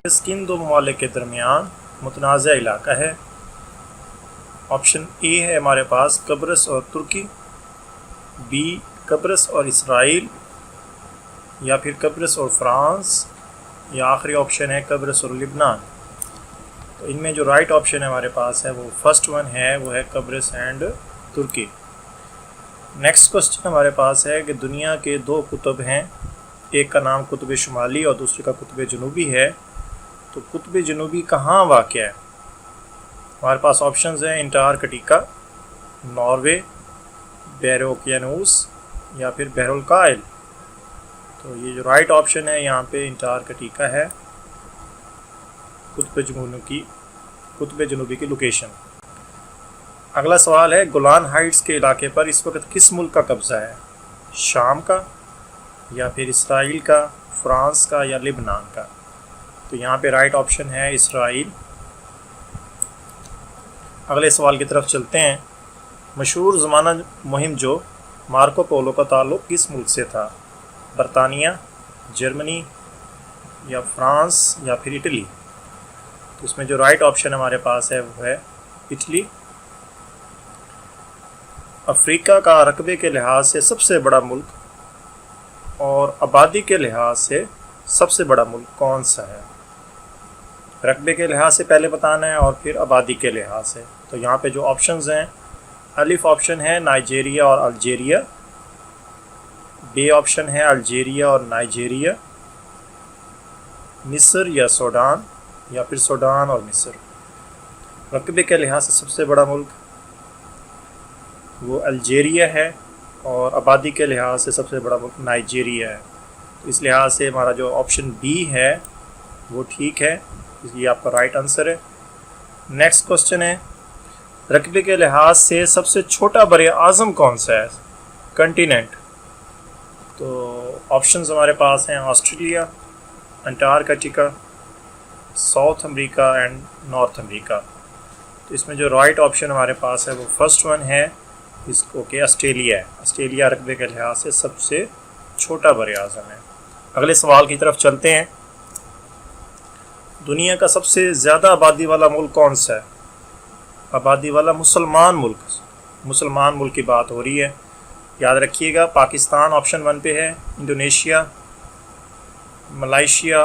किन दो ममालिक के दरमियान मुतनाज़ा इलाका है? ऑप्शन ए है हमारे पास कब्रस और तुर्की, बी कब्रस और इसराइल, या फिर कब्रस और फ्रांस, या आखिरी ऑप्शन है कब्रस और लिबनान। तो इनमें जो राइट ऑप्शन है हमारे पास है वो फर्स्ट वन है, वो है कब्रस एंड तुर्की। नेक्स्ट क्वेश्चन हमारे पास है कि दुनिया के दो कुतुब हैं, एक का नाम कुतुब शुमाली और दूसरे का कुतुब जनूबी है। तो कुतुब जनूबी कहाँ वाक़या है? हमारे पास ऑप्शंस हैं अंटार्कटिका, नॉर्वे, बहर ओकियानूस, या फिर बहरुल कायल। तो ये जो राइट ऑप्शन है यहाँ पे अंटार्कटिका है, कुतुब जनूबी की लोकेशन। अगला सवाल है गोलान हाइट्स के इलाके पर इस वक्त किस मुल्क का कब्ज़ा है? शाम का, या फिर इसराइल का, फ्रांस का, या लिबनान का? तो यहाँ पे राइट ऑप्शन है इसराइल। अगले सवाल की तरफ चलते हैं। मशहूर ज़माना मुहिम जो मार्को पोलो का ताल्लुक़ किस मुल्क से था? बरतानिया, जर्मनी, या फ्रांस, या फिर इटली? तो इसमें जो राइट ऑप्शन हमारे पास है वो है इटली। अफ्रीका का रकबे के लिहाज से सबसे बड़ा मुल्क और आबादी के लिहाज से सबसे बड़ा मुल्क कौन सा है? रकबे के लिहाज से पहले बताना है और फिर आबादी के लिहाज से। तो यहाँ पे जो ऑप्शंस हैं, अलिफ ऑप्शन है नाइजेरिया और अल्जीरिया, बी ऑप्शन है अल्जीरिया और नाइजेरिया, मिस्र या सूडान, या फिर सूडान और मिस्र। रकबे के लिहाज से सबसे बड़ा मुल्क वो अल्जीरिया है और आबादी के लिहाज से सबसे बड़ा मुल्क नाइजेरिया है। तो इस लिहाज से हमारा जो ऑप्शन बी है वो ठीक है, इसलिए आपका राइट आंसर है। नेक्स्ट क्वेश्चन है रकबे के लिहाज से सबसे छोटा बर आज़म कौन सा है? कंटिनेंट। तो ऑप्शंस हमारे पास हैं Australia, Antarctica, south America and north America. तो इसमें जो राइट ऑप्शन हमारे पास है वो फर्स्ट वन है, इसको कि ऑस्ट्रेलिया है। ऑस्ट्रेलिया रकबे के लिहाज से सबसे छोटा बर आज़म है। अगले सवाल की तरफ चलते हैं। दुनिया का सबसे ज़्यादा आबादी वाला मुल्क कौन सा है? आबादी वाला मुसलमान मुल्क की बात हो रही है। याद रखिएगा, पाकिस्तान ऑप्शन वन पे है, इंडोनेशिया, मलेशिया,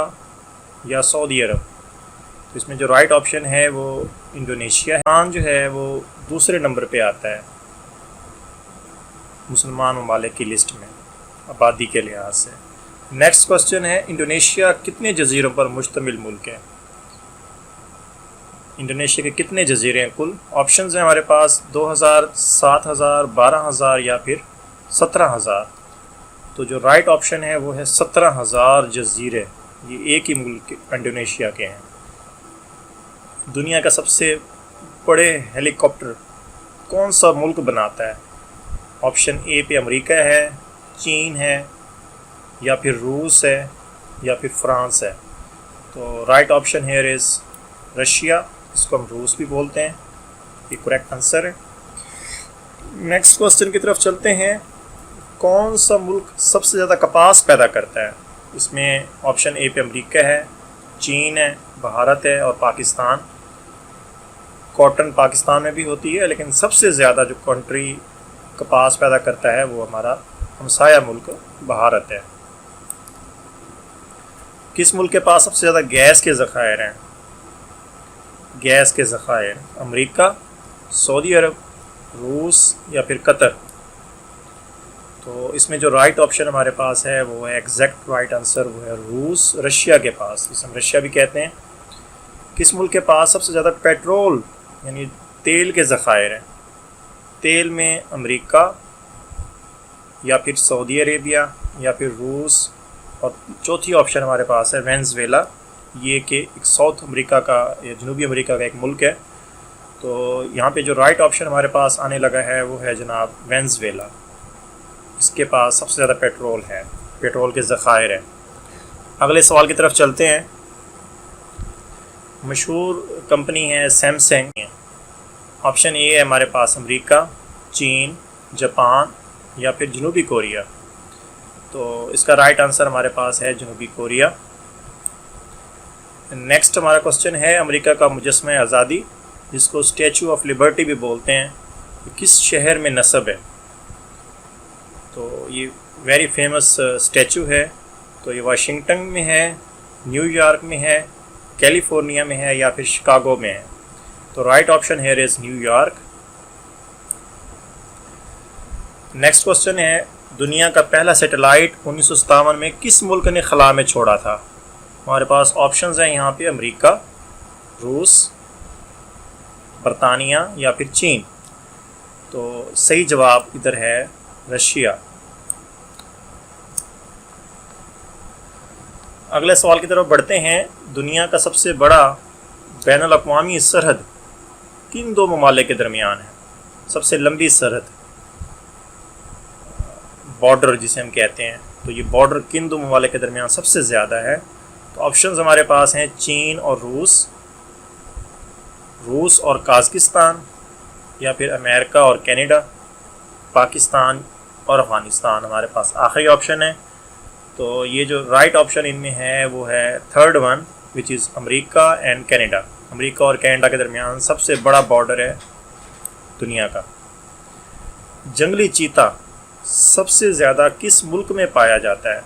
या सऊदी अरब। तो इसमें जो राइट ऑप्शन है वो इंडोनेशिया है। पाकिस्तान जो है वो दूसरे नंबर पे आता है मुसलमान ममालिक की लिस्ट में आबादी के लिहाज से। नेक्स्ट क्वेश्चन है इंडोनेशिया कितने जजीरों पर मुश्तमिल मुल्क है? इंडोनेशिया के कितने जजीरे हैं कुल? ऑप्शंस हैं हमारे पास 2000, 7000, 12000, या फिर 17000। तो जो राइट ऑप्शन है वो है 17000 जजीरे। ये एक ही मुल्क इंडोनेशिया के हैं। दुनिया का सबसे बड़े हेलीकॉप्टर कौन सा मुल्क बनाता है? ऑप्शन ए पे अमेरिका है, चीन है, या फिर रूस है, या फिर फ्रांस है। तो right option here is Russia, इसको हम रूस भी बोलते हैं। ये करेक्ट आंसर है। नेक्स्ट क्वेश्चन की तरफ चलते हैं। कौन सा मुल्क सबसे ज़्यादा कपास पैदा करता है? इसमें ऑप्शन ए पे अमेरिका है, चीन है, भारत है, और पाकिस्तान। कॉटन पाकिस्तान में भी होती है, लेकिन सबसे ज़्यादा जो कंट्री कपास पैदा करता है वो हमारा हमसाया मुल्क भारत है। किस मुल्क के पास सबसे ज़्यादा गैस के ज़खायर हैं? गैस के ज़खायर अमेरिका, सऊदी अरब, रूस, या फिर कतर? तो इसमें जो राइट ऑप्शन हमारे पास है वो है एग्जैक्ट राइट आंसर, वो है रूस, रशिया के पास, जिसे हम रशिया भी कहते हैं। किस मुल्क के पास सबसे ज़्यादा पेट्रोल यानी तेल के ज़खायर हैं? तेल में अमेरिका, या फिर सऊदी अरेबिया, या फिर रूस, और चौथी ऑप्शन हमारे पास है वेनेज़ुएला। ये कि एक साउथ अमेरिका का या जनूबी अमेरिका का एक मुल्क है। तो यहाँ पे जो राइट ऑप्शन हमारे पास आने लगा है वो है जनाब वेनेज़ुएला। इसके पास सबसे ज़्यादा पेट्रोल है, पेट्रोल के ज़खायर हैं। अगले सवाल की तरफ चलते हैं। मशहूर कंपनी है सैमसंग। ऑप्शन ए है हमारे पास अमेरिका, चीन, जापान, या फिर जनूबी कोरिया। तो इसका राइट आंसर हमारे पास है जनूबी कोरिया। नेक्स्ट हमारा क्वेश्चन है अमेरिका का मुजस्मा आज़ादी, जिसको स्टैचू ऑफ लिबर्टी भी बोलते हैं, किस शहर में नस्ब है? तो ये वेरी फेमस स्टैचू है। तो ये वाशिंगटन में है, न्यूयॉर्क में है, कैलिफोर्निया में है या फिर शिकागो में है? तो right option here is New York. Next question है दुनिया का पहला सैटेलाइट 1957 में किस मुल्क ने खला में छोड़ा था? हमारे पास ऑप्शंस हैं यहाँ पे अमेरिका, रूस, बरतानिया या फिर चीन। तो सही जवाब इधर है रशिया। अगले सवाल की तरफ बढ़ते हैं। दुनिया का सबसे बड़ा बैनुल अक़वामी सरहद किन दो ममालिक के दरमियान है? सबसे लंबी सरहद, बॉर्डर जिसे हम कहते हैं, तो ये बॉर्डर किन दो ममालिक के दरमियान सबसे ज़्यादा है? तो ऑप्शंस हमारे पास हैं चीन और रूस, रूस और काज़किस्तान, या फिर अमेरिका और कनाडा, पाकिस्तान और अफ़गानिस्तान हमारे पास आखिरी ऑप्शन है। तो ये जो राइट ऑप्शन इनमें है वो है third one, which is America and Canada. America और कनाडा के दरमियान सबसे बड़ा बॉर्डर है दुनिया का। जंगली चीता सबसे ज़्यादा किस मुल्क में पाया जाता है?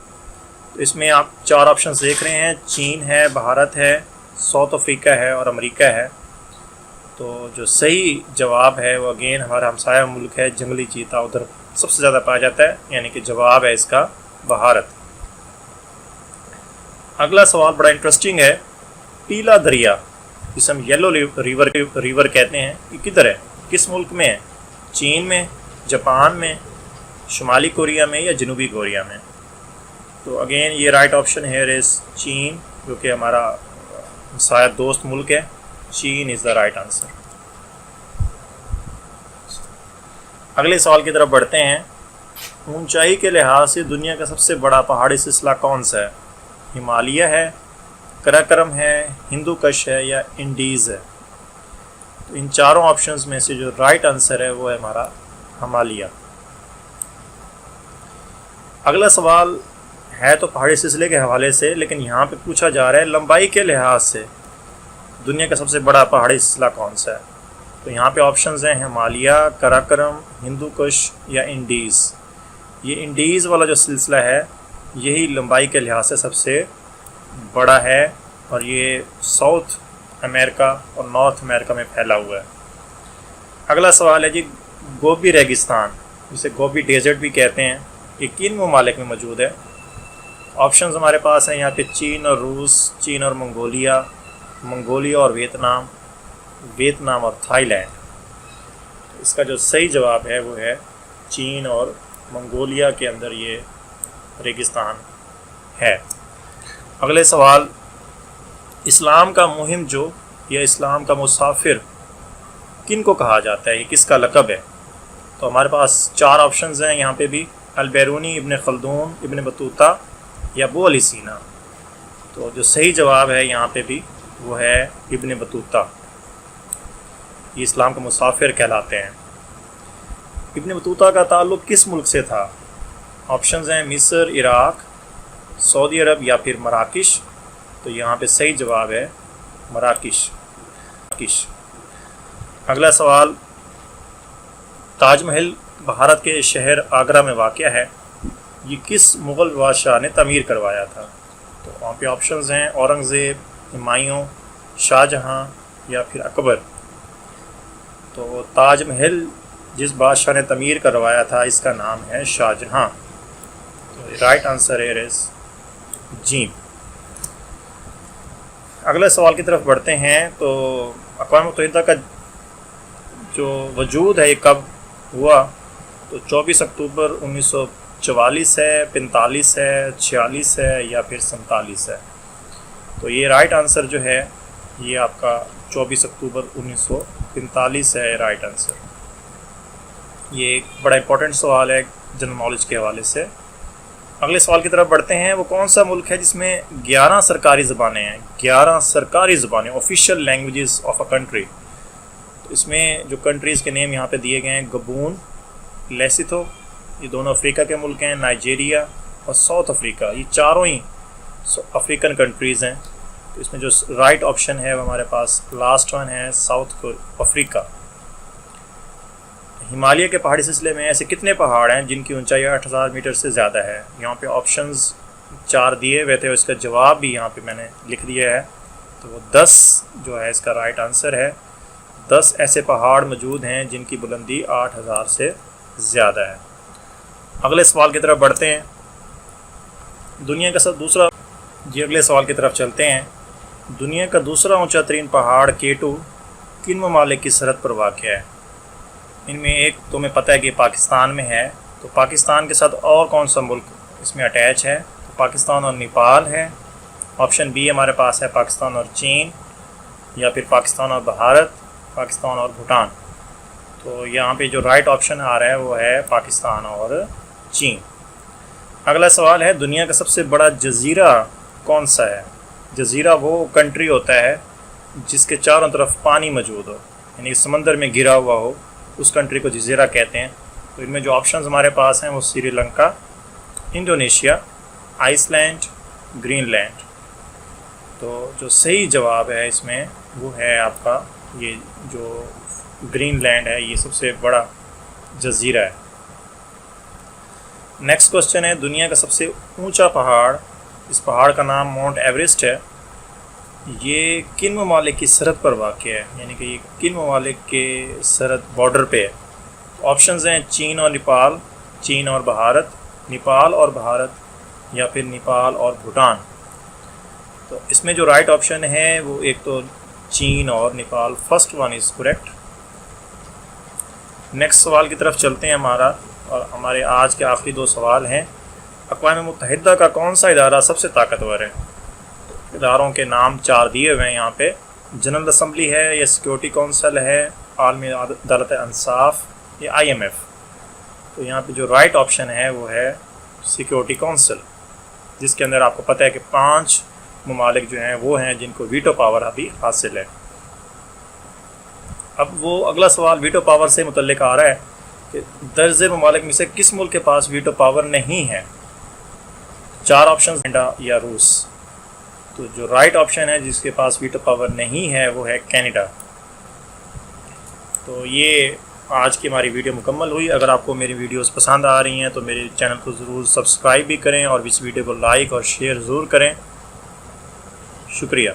तो इसमें आप चार ऑप्शन देख रहे हैं, चीन है, भारत है, साउथ अफ्रीका है और अमेरिका है। तो जो सही जवाब है वो अगेन हमारा हमसाया मुल्क है जंगली चीता, उधर सबसे ज़्यादा पाया जाता है, यानी कि जवाब है इसका भारत। अगला सवाल बड़ा इंटरेस्टिंग है। पीला दरिया जिसे हम येलो रिवर कहते हैं, ये किधर है, किस मुल्क में है? चीन में, जापान में, शुमाली कोरिया में या जनूबी कोरिया में? तो अगेन ये राइट ऑप्शन है इज़ चीन, जो कि हमारा शायद दोस्त मुल्क है। चीन इज़ द राइट आंसर। अगले सवाल की तरफ बढ़ते हैं। ऊंचाई के लिहाज से दुनिया का सबसे बड़ा पहाड़ी सिलसिला कौन सा है? हिमालय है, कराकरम है, हिंदू कश है या इंडीज़ है? तो इन चारों ऑप्शंस में से जो राइट आंसर है वो है हमारा हिमालय। अगला सवाल है तो पहाड़ी सिलसिले के हवाले से, लेकिन यहाँ पे पूछा जा रहा है लंबाई के लिहाज से दुनिया का सबसे बड़ा पहाड़ी सिलसिला कौन सा है? तो यहाँ पे ऑप्शंस हैं हिमालय, कराकरम, हिंदू कुश या इंडीज़। ये इंडीज़ वाला जो सिलसिला है यही लंबाई के लिहाज से सबसे बड़ा है और ये साउथ अमेरिका और नॉर्थ अमेरिका में फैला हुआ है। अगला सवाल है जी गोबी रेगिस्तान, जिसे गोबी डेजर्ट भी कहते हैं, ये किन ममालिक में मौजूद है? ऑप्शंस हमारे पास हैं यहाँ पे चीन और रूस, चीन और मंगोलिया, मंगोलिया और वियतनाम, वियतनाम और थाईलैंड। इसका जो सही जवाब है वो है चीन और मंगोलिया के अंदर ये रेगिस्तान है। अगले सवाल, इस्लाम का मुहिम जो या इस्लाम का मुसाफिर किन को कहा जाता है, ये किसका लक़ब है? तो हमारे पास चार ऑप्शंस हैं यहाँ पे भी, अल-बैरूनी, इब्न खल्दून, इब्न बतूता या अबू अली सीना। तो जो सही जवाब है यहाँ पे भी वो है इब्न बतूता, ये इस्लाम का मुसाफिर कहलाते हैं। इब्न बतूता का ताल्लुक़ किस मुल्क से था? ऑप्शंस हैं मिस्र, इराक, सऊदी अरब या फिर मराकिश। तो यहाँ पे सही जवाब है मराकिश। अगला सवाल, ताजमहल भारत के शहर आगरा में वाक़या है, ये किस मुग़ल बादशाह ने तमीर करवाया था? तो वहाँ पे ऑप्शंस हैं औरंगज़ेब, हुमायूं, शाहजहां या फिर अकबर। तो ताजमहल जिस बादशाह ने तमीर करवाया था इसका नाम है शाहजहां। तो राइट आंसर है इज जी। अगले सवाल की तरफ बढ़ते हैं। तो अक़वाम मुत्तहिदा का जो वजूद है ये कब हुआ? तो 24 अक्टूबर 1944 है, 45 है, 46 है या फिर 47 है? तो ये राइट आंसर जो है ये आपका 24 अक्टूबर 1945 है राइट आंसर। ये एक बड़ा इंपॉर्टेंट सवाल है जनरल नॉलेज के हवाले से। अगले सवाल की तरफ बढ़ते हैं। वो कौन सा मुल्क है जिसमें 11 सरकारी ज़बानें हैं? 11 सरकारी ज़बानें, official languages of a country. तो इसमें जो कंट्रीज़ के नेम यहाँ पे दिए गए हैं, गबून, लेसिथो, ये दोनों अफ्रीका के मुल्क हैं, नाइजीरिया और साउथ अफ्रीका, ये चारों ही अफ्रीकन कंट्रीज़ हैं। तो इसमें जो राइट ऑप्शन है वो हमारे पास लास्ट वन है, साउथ अफ्रीका। हिमालय के पहाड़ी सिलसिले में ऐसे कितने पहाड़ हैं जिनकी ऊंचाई 8000 मीटर से ज़्यादा है? यहाँ पे ऑप्शंस 4 दिए हुए थे और इसका जवाब भी यहाँ पे मैंने लिख दिया है। तो वो 10 जो है इसका राइट आंसर है। 10 ऐसे पहाड़ मौजूद हैं जिनकी बुलंदी 8000 से ज़्यादा है। अगले सवाल की तरफ बढ़ते हैं। दुनिया का अगले सवाल की तरफ चलते हैं। दुनिया का दूसरा ऊंचा तरीन पहाड़ K2 किन ममालिक की सरहद पर वाक़या है? इनमें एक तो हमें पता है कि पाकिस्तान में है, तो पाकिस्तान के साथ और कौन सा मुल्क इसमें अटैच है? तो पाकिस्तान और नेपाल है। ऑप्शन बी हमारे पास है पाकिस्तान और चीन, या फिर पाकिस्तान और भारत, पाकिस्तान और भूटान। तो यहाँ पे जो राइट ऑप्शन आ रहा है वो है पाकिस्तान और चीन। अगला सवाल है, दुनिया का सबसे बड़ा जजीरा कौन सा है? जजीरा वो कंट्री होता है जिसके चारों तरफ पानी मौजूद हो, यानी समंदर में घिरा हुआ हो, उस कंट्री को जजीरा कहते हैं। तो इनमें जो ऑप्शंस हमारे पास हैं वो श्रीलंका, इंडोनेशिया, आइसलैंड, ग्रीनलैंड। तो जो सही जवाब है इसमें वो है आपका ये जो ग्रीनलैंड है, ये सबसे बड़ा जजीरा है। नेक्स्ट क्वेश्चन है, दुनिया का सबसे ऊंचा पहाड़, इस पहाड़ का नाम माउंट एवरेस्ट है, ये किन ममालिक की सरहद पर वाक़या है? यानी कि ये किन ममालिक के सरहद बॉर्डर पे है? ऑप्शंस हैं चीन और नेपाल, चीन और भारत, नेपाल और भारत, या फिर नेपाल और भूटान। तो इसमें जो राइट ऑप्शन है वो एक तो चीन और Nepal, first one is correct. Next सवाल की तरफ चलते हैं और हमारे आज के आखिरी 2 सवाल हैं। अक़वाम मुत्तहिदा का कौन सा इदारा सबसे ताकतवर है? इदारों के नाम 4 दिए हुए हैं यहाँ पे। जनरल असम्बली है, या सिक्योरिटी काउंसिल है, आलमी अदालत इंसाफ, या IMF। तो यहाँ पे जो राइट ऑप्शन है वो है सिक्योरिटी काउंसिल, जिसके अंदर आपको पता है कि 5 ममालिक जो हैं वो हैं जिनको वीटो पावर अभी हासिल है। अब वो अगला सवाल वीटो पावर से मुतल्लिक आ रहा है कि दर्ज ममालिक में से किस मुल्क के पास वीटो पावर नहीं है? 4 ऑप्शन, कनाडा या रूस। तो जो राइट ऑप्शन है जिसके पास वीटो पावर नहीं है वो है कनाडा। तो ये आज की हमारी वीडियो मुकम्मल हुई। अगर आपको मेरी वीडियोस पसंद आ रही हैं तो मेरे चैनल को ज़रूर सब्सक्राइब भी करें और इस वीडियो को लाइक और शेयर ज़रूर करें। शुक्रिया।